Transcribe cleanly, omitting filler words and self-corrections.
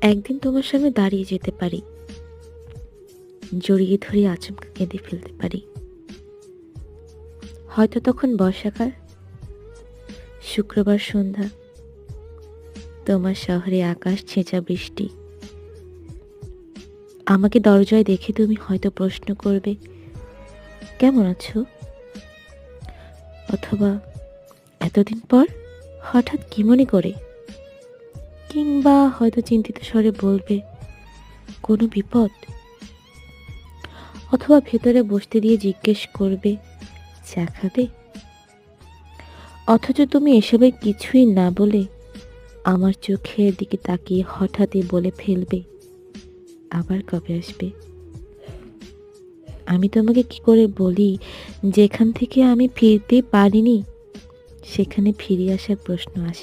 একদিন তোমার সামনে দাঁড়িয়ে যেতে পারি, জড়িয়ে ধরে আচমকা কেঁদে ফেলতে পারি। হয়তো তখন বর্ষাকাল, শুক্রবার সন্ধ্যা, তোমার শহরে আকাশ ছেঁচা বৃষ্টি। আমাকে দরজায় দেখে তুমি হয়তো প্রশ্ন করবে, কেমন আছো? অথবা এতদিন পর হঠাৎ কি মনে করে? কিংবা হয়তো চিন্তিত স্বরে বলবে, কোনো বিপদ? অথবা ভেতরে বসতে দিয়ে জিজ্ঞেস করবে, চা খাবে? অথচ তুমি এসবের কিছুই না বলে আমার চোখের দিকে তাকিয়ে হঠাৎই বলে ফেলবে, আবার কবে আসবে? আমি তোমাকে কি করে বলি, যেখান থেকে আমি ফিরতে পারিনি সেখানে ফিরে আসার প্রশ্ন আসে।